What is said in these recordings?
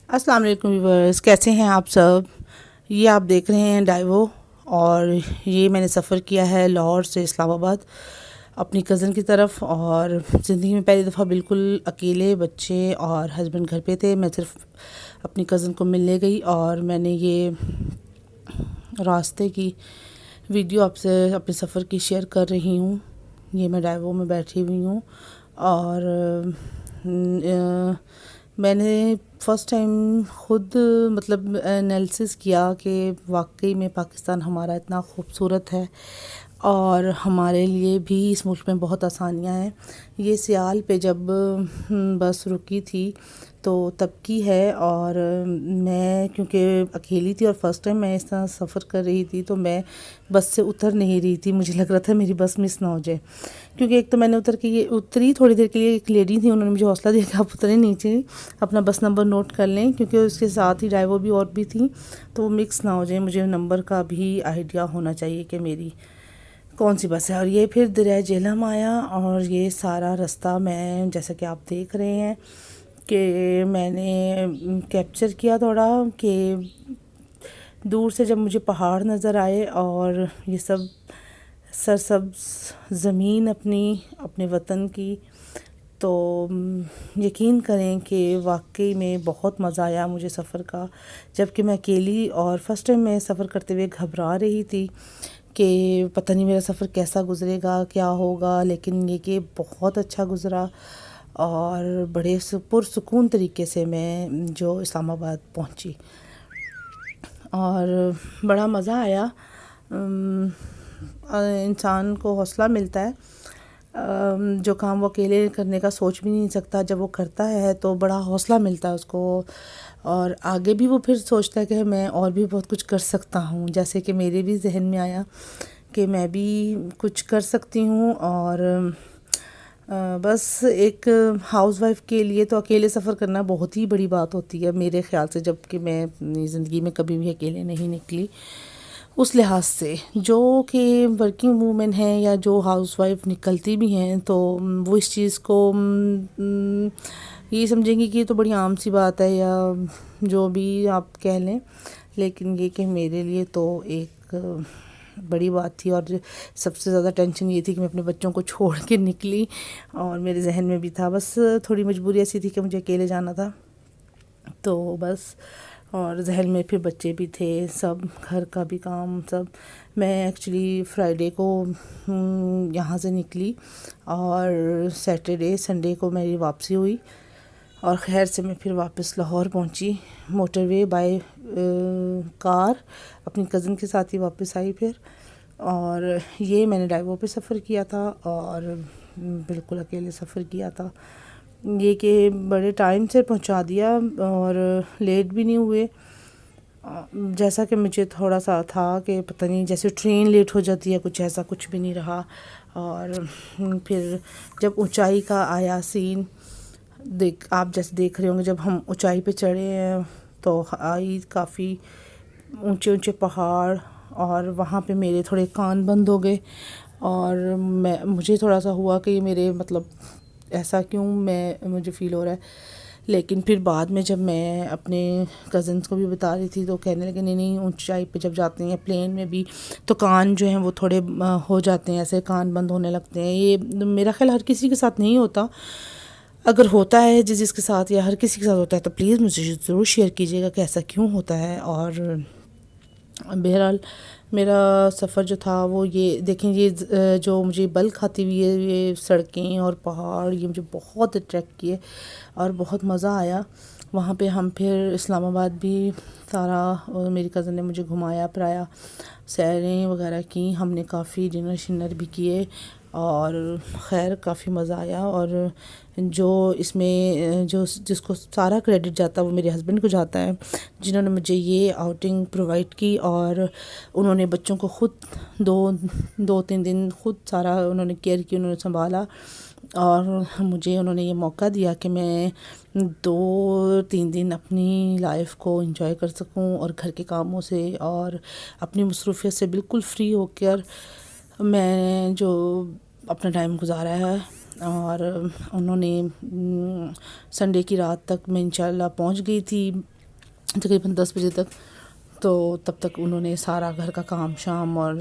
अस्सलाम वालेकुम व्यूअर्स, कैसे हैं आप सब। ये आप देख रहे हैं डाइवो। और ये मैंने सफ़र किया है लाहौर से इस्लामाबाद अपनी कज़न की तरफ। और ज़िंदगी में पहली दफ़ा बिल्कुल अकेले, बच्चे और हस्बैंड घर पे थे। मैं सिर्फ अपनी कज़न को मिलने गई और मैंने ये रास्ते की वीडियो आपसे अपने सफ़र की शेयर कर रही हूँ। ये मैं डाइवो में बैठी हुई हूँ और मैंने फ़र्स्ट टाइम खुद मतलब एनालिसिस किया कि वाकई में पाकिस्तान हमारा इतना खूबसूरत है और हमारे लिए भी इस मुल्क में बहुत आसानियाँ हैं। ये सियाल पे जब बस रुकी थी तो तब की है। और मैं क्योंकि अकेली थी और फर्स्ट टाइम मैं इस तरह सफ़र कर रही थी तो मैं बस से उतर नहीं रही थी। मुझे लग रहा था मेरी बस मिस ना हो जाए, क्योंकि एक तो मैंने उतरी थोड़ी देर के लिए। एक लेडी थी, उन्होंने मुझे हौसला दिया कि आप उतरे नीचे, अपना बस नंबर नोट कर लें, क्योंकि उसके साथ ही ड्राइवर भी और भी थी तो वो मिक्स ना हो जाए। मुझे नंबर का भी आइडिया होना चाहिए कि मेरी कौन सी बस है। और ये फिर दरिया जेहलम आया और ये सारा रास्ता मैं, जैसा कि आप देख रहे हैं कि मैंने कैप्चर किया थोड़ा, कि दूर से जब मुझे पहाड़ नज़र आए और ये सब सरसब्ज़ ज़मीन अपने वतन की, तो यकीन करें कि वाकई में बहुत मज़ा आया मुझे सफ़र का। जबकि मैं अकेली और फ़र्स्ट टाइम मैं सफ़र करते हुए घबरा रही थी कि पता नहीं मेरा सफ़र कैसा गुज़रेगा, क्या होगा। लेकिन ये कि बहुत अच्छा गुज़रा और बड़े पुरसुकून तरीके से मैं जो इस्लामाबाद पहुंची और बड़ा मज़ा आया। इंसान को हौसला मिलता है। जो काम वो अकेले करने का सोच भी नहीं सकता, जब वो करता है तो बड़ा हौसला मिलता है उसको। और आगे भी वो फिर सोचता है कि मैं और भी बहुत कुछ कर सकता हूँ, जैसे कि मेरे भी जहन में आया कि मैं भी कुछ कर सकती हूँ। और बस एक हाउसवाइफ के लिए तो अकेले सफ़र करना बहुत ही बड़ी बात होती है मेरे ख़्याल से, जबकि मैं अपनी ज़िंदगी में कभी भी अकेले नहीं निकली। उस लिहाज से जो कि वर्किंग वूमेन हैं या जो हाउसवाइफ निकलती भी हैं तो वो इस चीज़ को ये समझेंगी कि ये तो बड़ी आम सी बात है, या जो भी आप कह लें। लेकिन ये कि मेरे लिए तो एक बड़ी बात थी। और सबसे ज़्यादा टेंशन ये थी कि मैं अपने बच्चों को छोड़ के निकली और मेरे जहन में भी था, बस थोड़ी मजबूरी ऐसी थी कि मुझे अकेले जाना था तो बस। और जहन में फिर बच्चे भी थे, सब घर का भी काम सब। मैं एक्चुअली फ्राइडे को यहाँ से निकली और सैटरडे संडे को मेरी वापसी हुई और खैर से मैं फिर वापस लाहौर पहुँची मोटरवे बाय कार। अपनी कज़न के साथ ही वापस आई फिर। और ये मैंने डाइवो पे सफ़र किया था और बिल्कुल अकेले सफ़र किया था। ये कि बड़े टाइम से पहुंचा दिया और लेट भी नहीं हुए। जैसा कि मुझे थोड़ा सा था कि पता नहीं जैसे ट्रेन लेट हो जाती है, कुछ ऐसा कुछ भी नहीं रहा। और फिर जब ऊंचाई का आया सीन, आप जैसे देख रहे होंगे, जब हम ऊंचाई पे चढ़े हैं तो आई काफ़ी ऊंचे ऊंचे पहाड़ और वहाँ पे मेरे थोड़े कान बंद हो गए। और मुझे थोड़ा सा हुआ कि मेरे मतलब ऐसा क्यों मुझे फ़ील हो रहा है। लेकिन फिर बाद में जब मैं अपने कज़न्स को भी बता रही थी तो कहने लगे नहीं नहीं, ऊंचाई पे जब जाते हैं प्लेन में भी तो कान जो हैं वो थोड़े हो जाते हैं, ऐसे कान बंद होने लगते हैं। ये मेरा ख्याल हर किसी के साथ नहीं होता, अगर होता है जिसके साथ या हर किसी के साथ होता है तो प्लीज़ मुझे ज़रूर शेयर कीजिएगा कि ऐसा क्यों होता है। और बहरहाल मेरा सफ़र जो था वो ये देखें, ये जो मुझे बल खाती हुई है ये सड़कें और पहाड़, ये मुझे बहुत अट्रैक्ट किए और बहुत मज़ा आया। वहाँ पे हम फिर इस्लामाबाद भी सारा मेरी कज़न ने मुझे घुमाया फिराया, सैरें वगैरह की, हमने काफ़ी डिनर शिनर भी किए और खैर काफ़ी मज़ा आया। और जो इसमें जो जिसको सारा क्रेडिट जाता है वो मेरे हस्बैंड को जाता है, जिन्होंने मुझे ये आउटिंग प्रोवाइड की। और उन्होंने बच्चों को खुद दो तीन दिन खुद सारा उन्होंने केयर की, उन्होंने संभाला और मुझे उन्होंने ये मौका दिया कि मैं 2-3 दिन अपनी लाइफ को एंजॉय कर सकूं और घर के कामों से और अपनी मसरूफियत से बिल्कुल फ्री होकर मैं जो अपना टाइम गुजारा है। और उन्होंने संडे की रात तक मैं इंशाल्लाह पहुंच गई थी تقریباً 10 بجے تک. تو تب تک انہوں نے سارا گھر کا کام شام، اور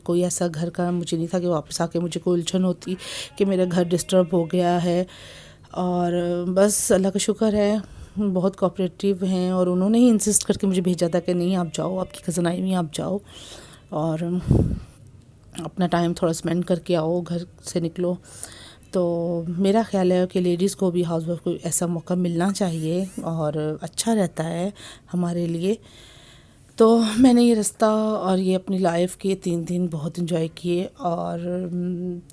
کوئی ایسا گھر کا مجھے نہیں تھا کہ واپس آ کے مجھے کوئی الجھن ہوتی کہ میرا گھر ڈسٹرب ہو گیا ہے. اور بس اللہ کا شکر ہے، بہت کوآپریٹیو ہیں، اور انہوں نے ہی انسسٹ کر کے مجھے بھیجا تھا کہ نہیں آپ جاؤ، آپ کی کزن آئی ہوئی ہیں، آپ جاؤ اور اپنا ٹائم تھوڑا اسپینڈ کر کے آؤ، گھر سے نکلو. تو میرا خیال ہے کہ لیڈیز کو بھی، ہاؤس وائف کو ایسا موقع ملنا چاہیے اور اچھا رہتا ہے ہمارے لیے. تو میں نے یہ رستہ اور یہ اپنی لائف کے 3 دن بہت انجوائے کیے. اور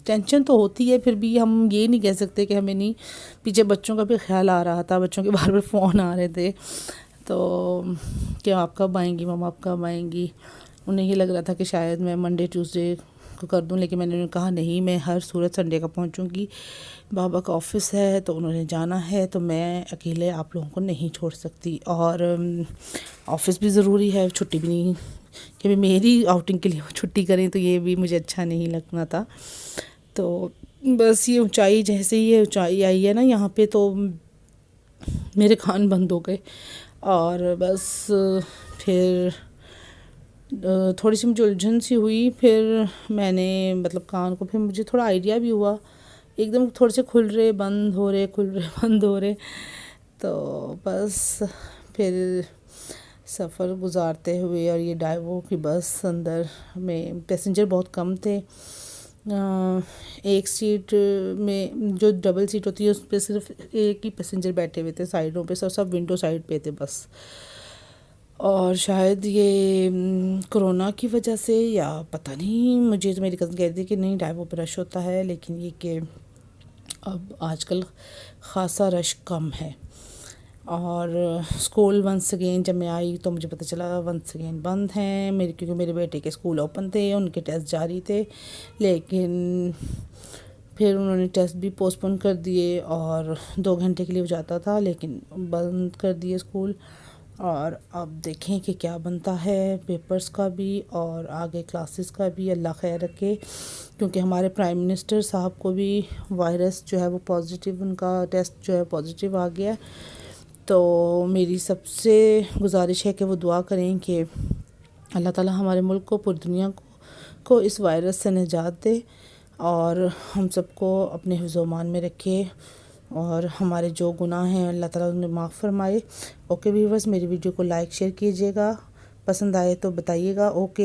ٹینشن تو ہوتی ہے، پھر بھی ہم یہ نہیں کہہ سکتے کہ ہمیں نہیں. پیچھے بچوں کا بھی خیال آ رہا تھا، بچوں کے بار بار فون آ رہے تھے تو کہ آپ کب آئیں گی ماما، آپ کب آئیں گی. انہیں یہ لگ رہا تھا کہ شاید میں منڈے ٹیوزڈے کو کر دوں، لیکن میں نے کہا نہیں، میں ہر صورت سنڈے کا پہنچوں گی. بابا کا آفس ہے تو انہوں نے جانا ہے، تو میں اکیلے آپ لوگوں کو نہیں چھوڑ سکتی. اور آفس بھی ضروری ہے، چھٹی بھی نہیں کہ میری آؤٹنگ کے لیے وہ چھٹی کریں، تو یہ بھی مجھے اچھا نہیں لگنا تھا. تو بس یہ اونچائی، جیسے یہ اونچائی آئی ہے نا یہاں پہ، تو میرے کان بند ہو گئے. اور بس پھر تھوڑی سی مجھے الجھن سی ہوئی. پھر میں نے مطلب کان کو، پھر مجھے تھوڑا آئیڈیا بھی ہوا، ایک دم تھوڑے سے کھل رہے بند ہو رہے، کھل رہے بند ہو رہے. تو بس پھر سفر گزارتے ہوئے، اور یہ ڈائیو کی بس، اندر میں پیسنجر بہت کم تھے. ایک سیٹ میں جو ڈبل سیٹ ہوتی ہے اس پہ صرف ایک ہی پیسنجر بیٹھے ہوئے تھے سائڈوں پہ، سب ونڈو سائڈ پہ تھے بس. اور شاید یہ کرونا کی وجہ سے یا پتہ نہیں، مجھے تو میری کزن کہہ رہی تھی کہ نہیں ڈائیو پہ رش ہوتا ہے، لیکن یہ کہ اب آج کل خاصا رش کم ہے. اور اسکول ونس اگین جب میں آئی تو مجھے پتہ چلا ونس اگین بند ہیں میرے، کیونکہ میرے بیٹے کے اسکول اوپن تھے، ان کے ٹیسٹ جاری تھے، لیکن پھر انہوں نے ٹیسٹ بھی پوسٹ پون کر دیے. اور 2 گھنٹے کے لیے وہ جاتا تھا، لیکن بند کر دیے اسکول. اور اب دیکھیں کہ کیا بنتا ہے پیپرز کا بھی اور آگے کلاسز کا بھی. اللہ خیر رکھے، کیونکہ ہمارے پرائم منسٹر صاحب کو بھی وائرس جو ہے وہ پازیٹیو، ان کا ٹیسٹ جو ہے پازیٹیو آ گیا. تو میری سب سے گزارش ہے کہ وہ دعا کریں کہ اللہ تعالیٰ ہمارے ملک کو، پوری دنیا کو اس وائرس سے نجات دے، اور ہم سب کو اپنے حفظ و امان میں رکھے، اور ہمارے جو گناہ ہیں اللہ تعالیٰ انہیں معاف فرمائے. اوکے ویورز، میری ویڈیو کو لائک شیئر کیجیے گا، پسند آئے تو بتائیے گا. اوکے.